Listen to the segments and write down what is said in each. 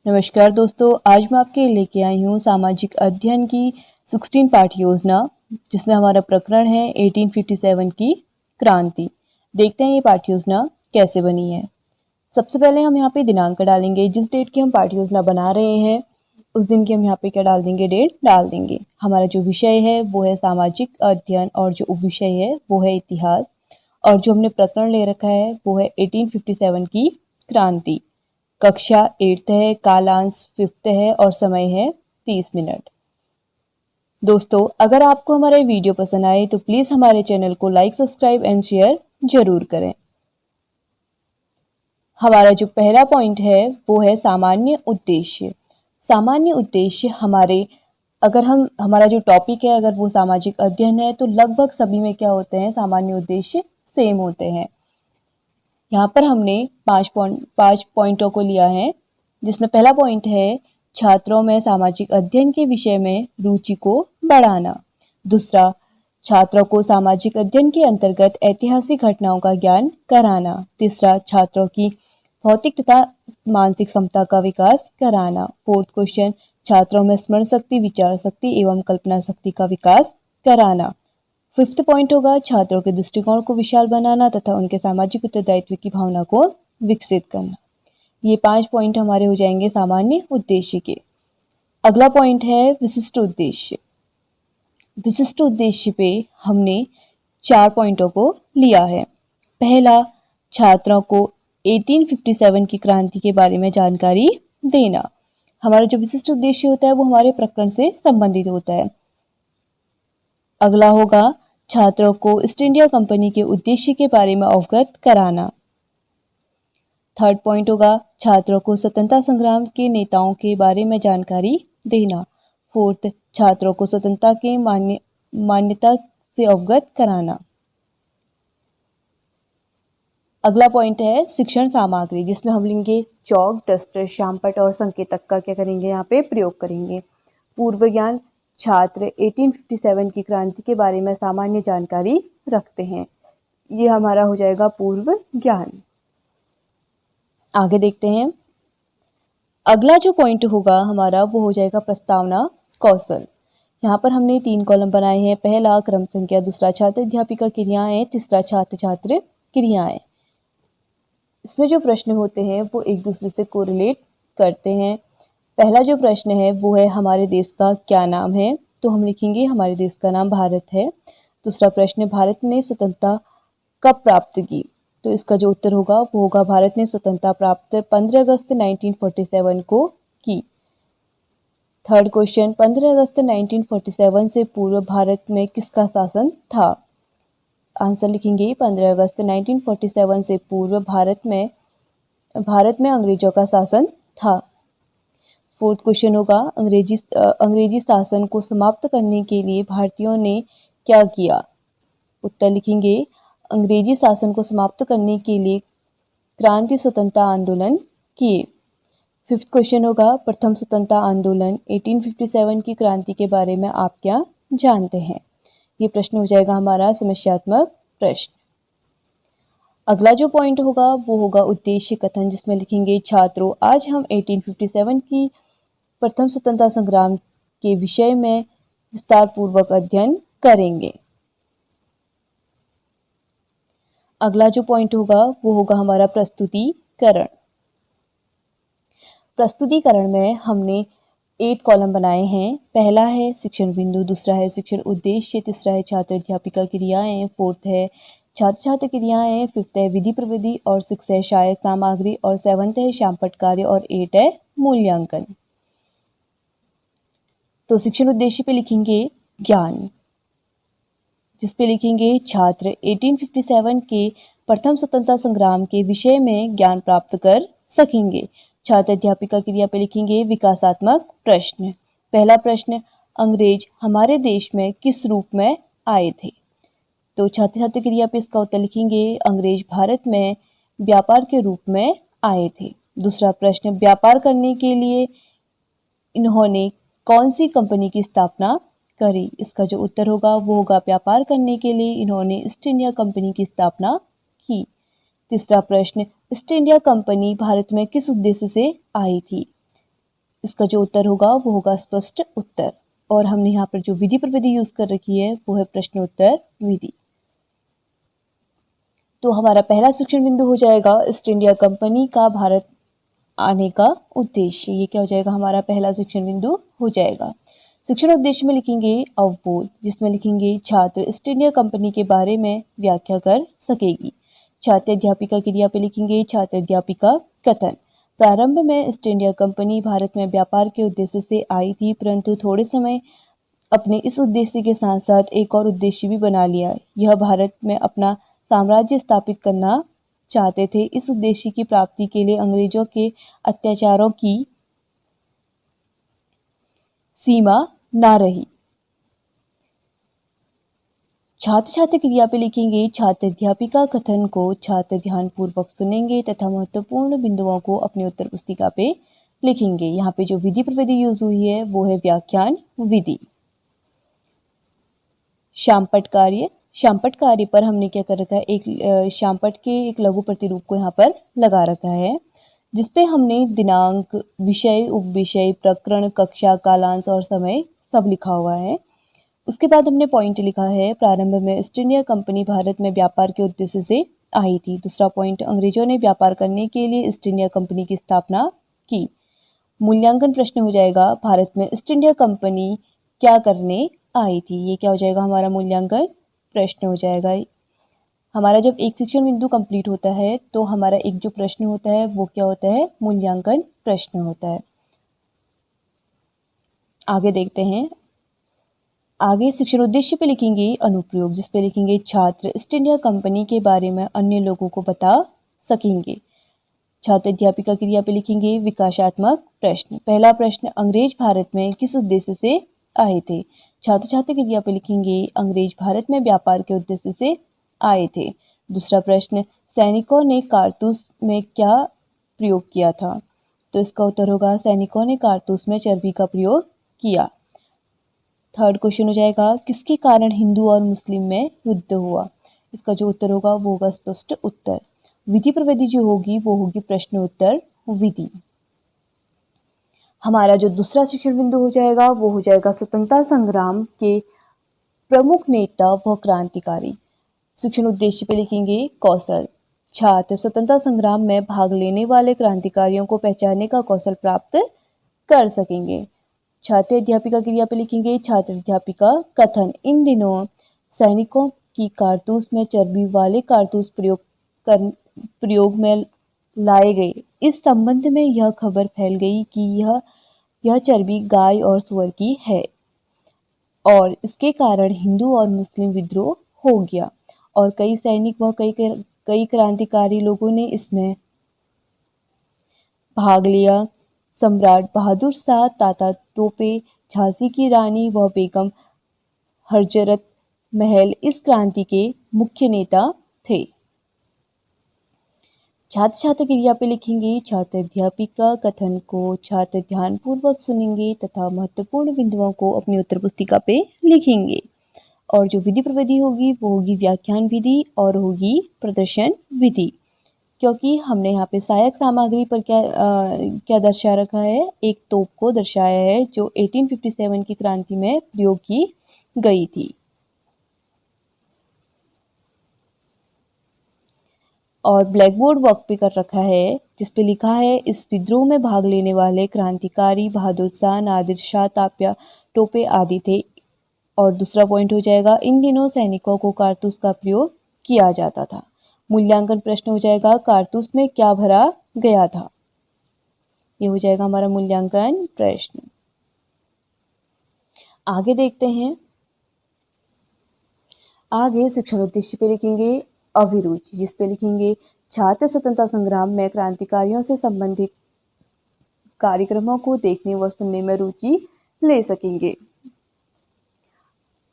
नमस्कार दोस्तों, आज मैं आपके लेके आई हूँ सामाजिक अध्ययन की 16 पाठ योजना, जिसमें हमारा प्रकरण है 1857 की क्रांति। देखते हैं ये पाठ योजना कैसे बनी है। सबसे पहले हम यहाँ पे दिनांक डालेंगे। जिस डेट की हम पाठ योजना बना रहे हैं उस दिन की हम यहाँ पे क्या डाल देंगे, डेट डाल देंगे। हमारा जो विषय है वो है सामाजिक अध्ययन और जो उपविषय है वो है इतिहास, और जो हमने प्रकरण ले रखा है वो है 1857 की क्रांति। कक्षा 8th है, कालांश 5th है और समय है 30 मिनट। दोस्तों, अगर आपको हमारा वीडियो पसंद आए तो प्लीज़ हमारे चैनल को लाइक, सब्सक्राइब एंड शेयर जरूर करें। हमारा जो पहला पॉइंट है वो है सामान्य उद्देश्य। सामान्य उद्देश्य हमारा जो टॉपिक है अगर वो सामाजिक अध्ययन है तो लगभग सभी में क्या होते हैं, सामान्य उद्देश्य सेम होते हैं। यहाँ पर हमने 5 पॉइंटों को लिया है, जिसमें पहला पॉइंट है छात्रों में सामाजिक अध्ययन के विषय में रुचि को बढ़ाना। दूसरा, छात्रों को सामाजिक अध्ययन के अंतर्गत ऐतिहासिक घटनाओं का ज्ञान कराना। तीसरा, छात्रों की भौतिक तथा मानसिक क्षमता का विकास कराना। फोर्थ क्वेश्चन, छात्रों में स्मरण शक्ति, विचार शक्ति एवं कल्पना शक्ति का विकास कराना। फिफ्थ पॉइंट होगा छात्रों के दृष्टिकोण को विशाल बनाना तथा उनके सामाजिक उत्तरदायित्व की भावना को विकसित करना। ये 5 पॉइंट हमारे हो जाएंगे सामान्य उद्देश्य के। अगला पॉइंट है विशिष्ट उद्देश्य। विशिष्ट उद्देश्य पे हमने 4 पॉइंटों को लिया है। पहला, छात्रों को 1857 की क्रांति के बारे में जानकारी देना। हमारा जो विशिष्ट उद्देश्य होता है वो हमारे प्रकरण से संबंधित होता है। अगला होगा छात्रों को ईस्ट इंडिया कंपनी के उद्देश्य के बारे में अवगत कराना। थर्ड पॉइंट होगा छात्रों को स्वतंत्रता संग्राम के नेताओं के बारे में जानकारी देना। फोर्थ, छात्रों को स्वतंत्रता के मान्यता से अवगत कराना। अगला पॉइंट है शिक्षण सामग्री, जिसमें हम लेंगे चौक, डस्टर, श्यामपट्ट और संकेतक का क्या करेंगे, यहाँ पे प्रयोग करेंगे। पूर्व ज्ञान, छात्र 1857 की क्रांति के बारे में सामान्य जानकारी रखते हैं। ये हमारा हो जाएगा पूर्व ज्ञान। आगे देखते हैं। अगला जो पॉइंट होगा हमारा वो हो जाएगा प्रस्तावना कौशल। यहाँ पर हमने 3 कॉलम बनाए हैं। पहला क्रम संख्या, दूसरा छात्र अध्यापिका क्रियाएं, तीसरा छात्र छात्र क्रियाएं। इसमें जो प्रश्न होते हैं वो एक दूसरे से कोरिलेट करते हैं। पहला जो प्रश्न है वो है हमारे देश का क्या नाम है, तो हम लिखेंगे हमारे देश का नाम भारत है। दूसरा प्रश्न, भारत ने स्वतंत्रता कब प्राप्त की, तो इसका जो उत्तर होगा वो होगा भारत ने स्वतंत्रता प्राप्त 15 अगस्त 1947 को की। थर्ड क्वेश्चन, 15 अगस्त 1947 से पूर्व भारत में किसका शासन था। आंसर लिखेंगे 15 अगस्त 1947 से पूर्व भारत में अंग्रेजों का शासन था। फोर्थ क्वेश्चन होगा अंग्रेजी शासन को समाप्त करने के लिए भारतीयों ने क्या किया। उत्तर लिखेंगे अंग्रेजी शासन को समाप्त करने के लिए क्रांति स्वतंत्रता आंदोलन किए। फिफ्थ क्वेश्चन होगा प्रथम स्वतंत्रता आंदोलन 1857 की क्रांति के बारे में आप क्या जानते हैं। ये प्रश्न हो जाएगा हमारा समस्यात्मक प्रश्न। अगला जो पॉइंट होगा वो होगा उद्देश्य कथन, जिसमें लिखेंगे छात्रों, आज हम 1857 की प्रथम स्वतंत्रता संग्राम के विषय में विस्तार पूर्वक अध्ययन करेंगे। अगला जो पॉइंट होगा वो होगा हमारा प्रस्तुतिकरण। प्रस्तुतिकरण में हमने 8 कॉलम बनाए हैं। पहला है शिक्षण बिंदु, दूसरा है शिक्षण उद्देश्य, तीसरा है छात्र अध्यापिका क्रियाएं, फोर्थ है छात्र छात्र क्रियाएं, फिफ्थ है विधि प्रविधि और सिक्स है सहायक सामग्री और सेवंथ है श्यामपट्ट कार्य और 8 है मूल्यांकन। तो शिक्षण उद्देश्य पे लिखेंगे ज्ञान, जिस पे लिखेंगे छात्र 1857 के प्रथम स्वतंत्रता संग्राम के विषय में ज्ञान प्राप्त कर सकेंगे। छात्र अध्यापिका क्रिया पे लिखेंगे विकासात्मक प्रश्न। पहला प्रश्न, अंग्रेज हमारे देश में किस रूप में आए थे, तो छात्र छात्र क्रिया पे इसका उत्तर लिखेंगे अंग्रेज भारत में व्यापार के रूप में आए थे। दूसरा प्रश्न, व्यापार करने के लिए इन्होंने कौन सी कंपनी की स्थापना करी, इसका जो उत्तर होगा वो होगा व्यापार करने के लिए इन्होंने ईस्ट इंडिया कंपनी की स्थापना की। तीसरा प्रश्न, ईस्ट इंडिया कंपनी भारत में किस उद्देश्य से आई थी, इसका जो उत्तर होगा वो होगा स्पष्ट उत्तर। और हमने यहाँ पर जो विधि प्रविधि यूज कर रखी है वो है प्रश्नोत्तर विधि। तो हमारा पहला शिक्षण बिंदु हो जाएगा ईस्ट इंडिया कंपनी का भारत आने का उद्देश्य। ये क्या हो जाएगा, हमारा पहला शिक्षण बिंदु हो जाएगा। शिक्षण उद्देश्य में लिखेंगे अवबोध, जिसमें लिखेंगे छात्र ईस्ट इंडिया कंपनी के बारे में व्याख्या कर सकेगी। छात्र अध्यापिका क्रिया पे लिखेंगे छात्र अध्यापिका कथन। प्रारंभ में ईस्ट इंडिया कंपनी भारत में व्यापार के उद्देश्य से आई थी, परंतु थोड़े समय अपने इस उद्देश्य के साथ साथ एक और उद्देश्य भी बना लिया। यह भारत में अपना साम्राज्य स्थापित करना चाहते थे। इस उद्देश्य की प्राप्ति के लिए अंग्रेजों के अत्याचारों की सीमा ना रही। छात्र छात्र क्रिया पे लिखेंगे छात्र अध्यापिका कथन को छात्र ध्यान पूर्वक सुनेंगे तथा महत्वपूर्ण बिंदुओं को अपनी उत्तर पुस्तिका पे लिखेंगे। यहाँ पे जो विधि प्रविधि यूज हुई है वो है व्याख्यान विधि। शामपट कार्य, शामपट कार्य पर हमने क्या कर रखा है, एक शामपट के एक लघु प्रतिरूप को यहाँ पर लगा रखा है, जिसपे हमने दिनांक, विषय, उपविषय, प्रकरण, कक्षा, कालांश और समय सब लिखा हुआ है। उसके बाद हमने पॉइंट लिखा है प्रारंभ में ईस्ट इंडिया कंपनी भारत में व्यापार के उद्देश्य से आई थी। दूसरा पॉइंट, अंग्रेजों ने व्यापार करने के लिए ईस्ट इंडिया कंपनी की स्थापना की। मूल्यांकन प्रश्न हो जाएगा भारत में ईस्ट इंडिया कंपनी क्या करने आई थी। ये क्या हो जाएगा, हमारा मूल्यांकन प्रश्न हो जाएगा। हमारा जब एक शिक्षण बिंदु कंप्लीट होता है तो हमारा एक जो प्रश्न होता है वो क्या होता है, मूल्यांकन प्रश्न होता है। आगे देखते हैं। आगे शिक्षण उद्देश्य पे लिखेंगे अनुप्रयोग, जिस पे लिखेंगे छात्र ईस्ट इंडिया कंपनी के बारे में अन्य लोगों को बता सकेंगे। छात्र अध्यापिका क्रिया पे लिखेंगे विकासात्मक प्रश्न। पहला प्रश्न, अंग्रेज भारत में किस उद्देश्य से आए थे। छात्र छात्र क्रिया पे लिखेंगे अंग्रेज भारत में व्यापार के उद्देश्य से आए थे। दूसरा प्रश्न, सैनिकों ने कारतूस में क्या प्रयोग किया था। तो इसका उत्तर होगा सैनिकों ने कारतूस में चर्बी का प्रयोग किया। थर्ड क्वेश्चन हो जाएगा किसके कारण हिंदू और मुस्लिम में युद्ध हुआ। इसका जो उत्तर होगा वो होगा स्पष्ट उत्तर। विधि प्रविधि जो होगी वो होगी प्रश्नोत्तर विधि। हमारा जो दूसरा शिक्षण बिंदु हो जाएगा वो हो जाएगा स्वतंत्रता संग्राम के प्रमुख नेता व क्रांतिकारी। शिक्षण उद्देश्य पे लिखेंगे कौशल। छात्र स्वतंत्रता संग्राम में भाग लेने वाले क्रांतिकारियों को पहचानने का कौशल प्राप्त कर सकेंगे। छात्र अध्यापिका क्रिया पे लिखेंगे छात्र अध्यापिका कथन। इन दिनों सैनिकों की कारतूस में चर्बी वाले कारतूस प्रयोग में लाए गए। इस संबंध में यह खबर फैल गई कि यह चर्बी गाय और सुअर की है और इसके कारण हिंदू और मुस्लिम विद्रोह हो गया और कई सैनिक व कई क्रांतिकारी लोगों ने इसमें भाग लिया। सम्राट बहादुर शाह, तात्या तोपे, झांसी की रानी व बेगम हजरत महल इस क्रांति के मुख्य नेता थे। छात्र छात्र क्रिया पे लिखेंगे छात्र अध्यापिका कथन को छात्र ध्यान पूर्वक सुनेंगे तथा महत्वपूर्ण बिंदुओं को अपनी उत्तर पुस्तिका पे लिखेंगे। और जो विधि प्रविधि होगी वो होगी व्याख्यान विधि और होगी प्रदर्शन विधि। क्योंकि हमने यहाँ पे सहायक सामग्री पर क्या दर्शा रखा है, एक तोप को दर्शाया है जो 1857 की क्रांति में प्रयोग की गई थी। और ब्लैक बोर्ड वर्क पे कर रखा है जिसपे लिखा है इस विद्रोह में भाग लेने वाले क्रांतिकारी बहादुर शाह, नादिर शाह, तात्या टोपे आदि थे। और दूसरा पॉइंट हो जाएगा इन दिनों सैनिकों को कारतूस का प्रयोग किया जाता था। मूल्यांकन प्रश्न हो जाएगा कारतूस में क्या भरा गया था। ये हो जाएगा हमारा मूल्यांकन प्रश्न। आगे देखते हैं। आगे शिक्षण उद्देश्य पे लिखेंगे अभिरुचि, जिस पे लिखेंगे छात्र स्वतंत्रता संग्राम में क्रांतिकारियों से संबंधित कार्यक्रमों को देखने व सुनने में रुचि ले सकेंगे।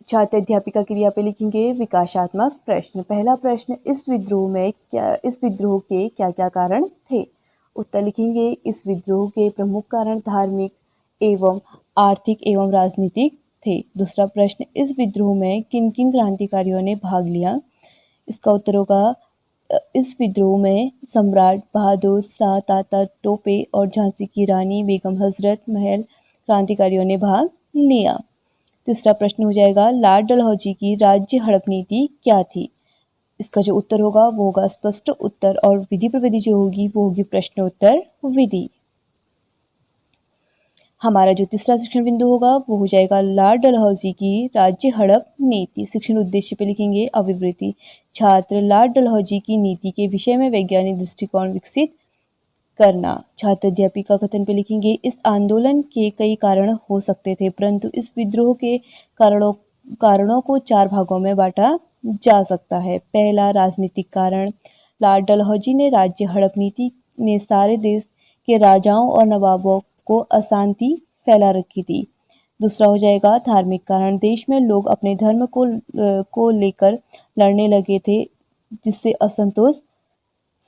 छात्र अध्यापिका क्रिया पे लिखेंगे विकासात्मक प्रश्न। पहला प्रश्न, इस विद्रोह के क्या क्या कारण थे। उत्तर लिखेंगे इस विद्रोह के प्रमुख कारण धार्मिक एवं आर्थिक एवं राजनीतिक थे। दूसरा प्रश्न, इस विद्रोह में किन किन क्रांतिकारियों ने भाग लिया। इसका उत्तर होगा इस विद्रोह में सम्राट बहादुर शाह, तात्या टोपे और झांसी की रानी बेगम हजरत महल क्रांतिकारियों ने भाग लिया। तीसरा प्रश्न हो जाएगा, लॉर्ड डलहौजी की राज्य हड़प नीति क्या थी? इसका जो उत्तर होगा वो होगा स्पष्ट उत्तर, और विधि पर विधि जो होगी वो होगी प्रश्न उत्तर विधि। हमारा जो तीसरा शिक्षण बिंदु होगा वो हो जाएगा लॉर्ड डलहौजी की राज्य हड़प नीति। शिक्षण उद्देश्य पे लिखेंगे अभिवृत्ति। छात्र लॉर्ड डलहौजी की नीति के विषय में वैज्ञानिक दृष्टिकोण विकसित करना। छात्र अध्यापिका कथन पे लिखेंगे इस आंदोलन के कई कारण हो सकते थे, परंतु इस विद्रोह के कारणों को 4 भागों में बांटा जा सकता है। पहला, राजनीतिक कारण। लॉर्ड डलहौजी ने राज्य हड़प नीति ने सारे देश के राजाओं और नवाबों को अशांति फैला रखी थी। दूसरा हो जाएगा धार्मिक कारण। देश में लोग अपने धर्म को लेकर लड़ने लगे थे, जिससे असंतोष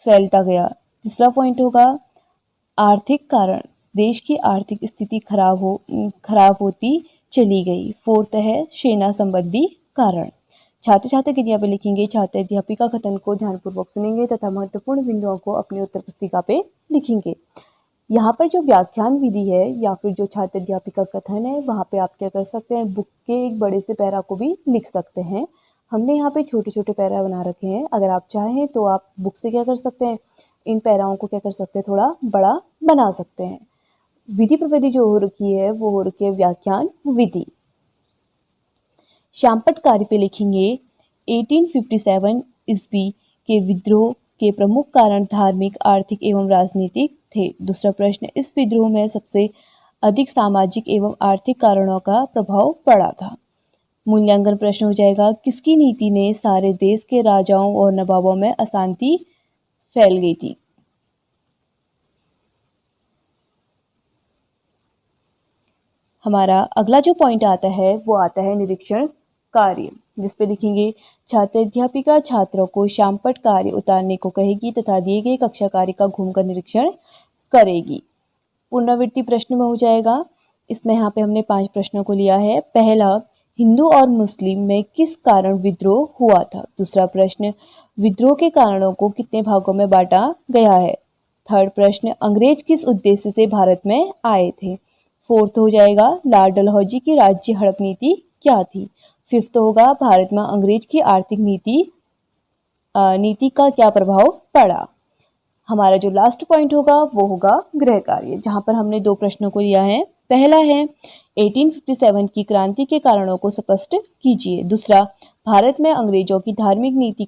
फैलता गया। तीसरा पॉइंट होगा आर्थिक कारण। देश की आर्थिक स्थिति खराब होती चली गई। फोर्थ है सेना संबंधी कारण। छात्र छात्र क्रिया पे लिखेंगे। छात्र अध्यापिका कथन को ध्यानपूर्वक सुनेंगे तथा महत्वपूर्ण बिंदुओं को अपनी उत्तर पुस्तिका पे लिखेंगे। यहाँ पर जो व्याख्यान विधि है या फिर जो छात्र अध्यापिका कथन है, वहाँ पे आप क्या कर सकते हैं, बुक के एक बड़े से पैरा को भी लिख सकते हैं। हमने यहाँ पे छोटे छोटे पैरा बना रखे हैं। अगर आप चाहें तो आप बुक से क्या कर सकते हैं, इन पैराओं को क्या कर सकते हैं, थोड़ा बड़ा बना सकते हैं। विधि प्रविधि जो हो रखी है वो हो रखी है व्याख्यान विधि। श्यामपट कार्य पे लिखेंगे 1857 ईस्वी के विद्रोह के प्रमुख कारण धार्मिक, आर्थिक एवं राजनीतिक थे। दूसरा प्रश्न, इस विद्रोह में सबसे अधिक सामाजिक एवं आर्थिक कारणों का प्रभाव पड़ा था। मूल्यांकन प्रश्न हो जाएगा, किसकी नीति ने सारे देश के राजाओं और नवाबों में अशांति फैल गई थी? हमारा अगला जो पॉइंट आता है वो आता है निरीक्षण कार्य, जिस पे लिखेंगे छात्र अध्यापिका छात्रों को श्यामपट कार्य उतारने को कहेगी तथा दिए गए कक्षा कार्य का घूमकर निरीक्षण करेगी। पुनरावृत्ति प्रश्न में हो जाएगा। इसमें यहाँ पे हमने 5 प्रश्नों को लिया है। पहला, हिंदू और मुस्लिम में किस कारण विद्रोह हुआ था? दूसरा प्रश्न, विद्रोह के कारणों को कितने भागों में बांटा गया है? थर्ड प्रश्न, अंग्रेज किस उद्देश्य से भारत में आए थे? फोर्थ हो जाएगा लॉर्ड डलहौजी की राज्य हड़प नीति क्या थी? फिफ्थ होगा भारत में अंग्रेज की आर्थिक नीति का क्या प्रभाव पड़ा? हमारा जो लास्ट पॉइंट होगा वो होगा गृह कार्य, जहां पर हमने 2 प्रश्नों को लिया है। पहला है 1857 की क्रांति के कारणों को स्पष्ट कीजिए। दूसरा, भारत पर अंग्रेजों की धार्मिक नीति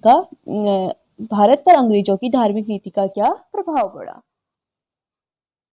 का क्या प्रभाव पड़ा?